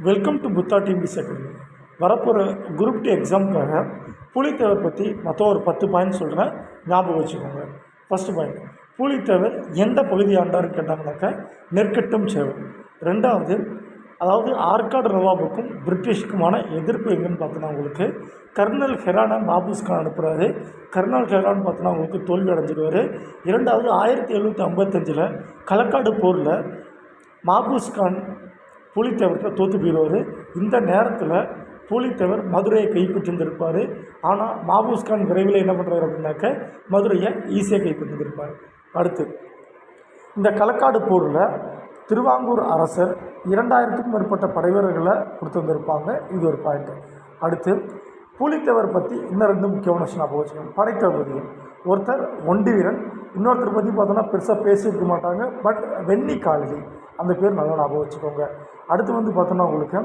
Welcome to Buddha TVS academy. வரப்போகிற group D எக்ஸாமுக்காக Pulithevar பற்றி மொத்தம் ஒரு 10 பாயிண்ட் சொல்கிறேன், ஞாபகம் வச்சுக்கோங்க. ஃபஸ்ட்டு பாயிண்ட், புலித்தேவர் எந்த பகுதி ஆண்டார்னு கேட்டாங்கனாக்கா நெற்கட்டும் சேவல். ரெண்டாவது, அதாவது ஆற்காடு நவாபுக்கும் பிரிட்டிஷ்க்குமான எதிர்ப்பு எங்கன்னு பார்த்தோன்னா உங்களுக்கு கர்னல் ஹெரானை மாபூஸ் கான் அனுப்புகிறாரு. கர்னல் ஹெரான் பார்த்தோன்னா உங்களுக்கு தோல்வி அடைஞ்சிடுவார். இரண்டாவது, 1755 களக்காடு போரில் மாபூஸ் கான் புலித்தேவர்கிட்ட தோற்று போயிடுவார். இந்த நேரத்தில் புலித்தேவர் மதுரையை கைப்பற்றிருந்திருப்பார். ஆனால் மாபூஸ் கான் விரைவில் என்ன பண்ணுறாரு அப்படின்னாக்க மதுரையை ஈஸியாக கைப்பற்றிருந்திருப்பார். அடுத்து, இந்த களக்காடு போரில் திருவாங்கூர் அரசர் 2000க்கும் மேற்பட்ட படைவீரர்களை கொடுத்துருந்துருப்பாங்க. இது ஒரு பாயிண்ட்டு. அடுத்து, புலித்தேவர் பற்றி இன்னும் 2 முக்கியமான விஷயம் ஞாபகம் வச்சுக்கணும். படைத்தளபதிகள், ஒருத்தர் ஒண்டி வீரன், இன்னொருத்தர் பற்றி பார்த்தோன்னா பெருசாக பேசியிருக்க மாட்டாங்க, பட் வெண்ணி காலடி, அந்த பேர் நல்லா ஞாபகம் வச்சுக்கோங்க. அடுத்து வந்து பார்த்தோன்னா உங்களுக்கு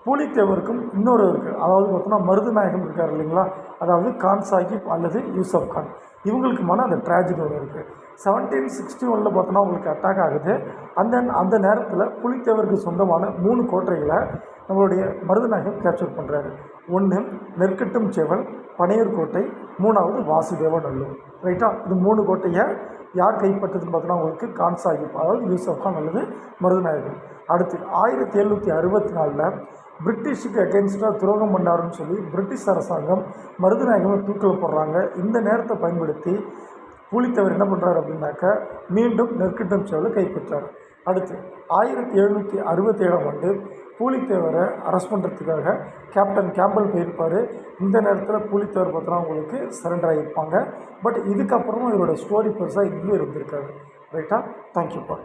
புலித்தேவருக்கும் இன்னொரு இருக்குது, அதாவது பார்த்தோன்னா மருதுநாயகம் இருக்கார் இல்லைங்களா, அதாவது கான் சாஹிப் அல்லது யூசப் கான், இவங்களுக்குமான அந்த ட்ராஜடி ஒன்று இருக்குது. 1761 பார்த்தோன்னா உங்களுக்கு அட்டாக் ஆகுது. அந்த நேரத்தில் புலித்தேவருக்கு சொந்தமான 3 கோட்டைகளை நம்மளுடைய மருதுநாயகம் கேப்சர் பண்ணுறாரு. ஒன்று நெற்கட்டும் சேவல், பனையூர் கோட்டை, 3வது வாசுதேவநல்லூர். ரைட்டா, இது 3 கோட்டையை யார் கைப்பற்றதுன்னு பார்த்தோன்னா உங்களுக்கு கான் சாஹிப், அதாவது யூசப் கான் அல்லது மருதுநாயகம். அடுத்து 1764 பிரிட்டிஷுக்கு அகெயின்ஸ்டாக துரோகம் பண்ணாருன்னு சொல்லி பிரிட்டிஷ் அரசாங்கம் மருதுநாயகமே தூக்கில் போடுறாங்க. இந்த நேரத்தை பயன்படுத்தி புலித்தேவர் என்ன பண்ணுறாரு அப்படின்னாக்க மீண்டும் நெற்கட்டும் சேவலை கைப்பற்றார். அடுத்து 1767 புலித்தேவரை அரெஸ்ட் பண்ணுறதுக்காக கேப்டன் கேம்பல் போயிருப்பார். இந்த நேரத்தில் புலித்தேவர் பார்த்தோன்னா உங்களுக்கு சரண்டர் ஆகியிருப்பாங்க. பட் இதுக்கப்புறமா இவரோட ஸ்டோரி பெருசாக இன்னும் இருந்திருக்காரு. ரைட்டா, தேங்க்யூப்பா.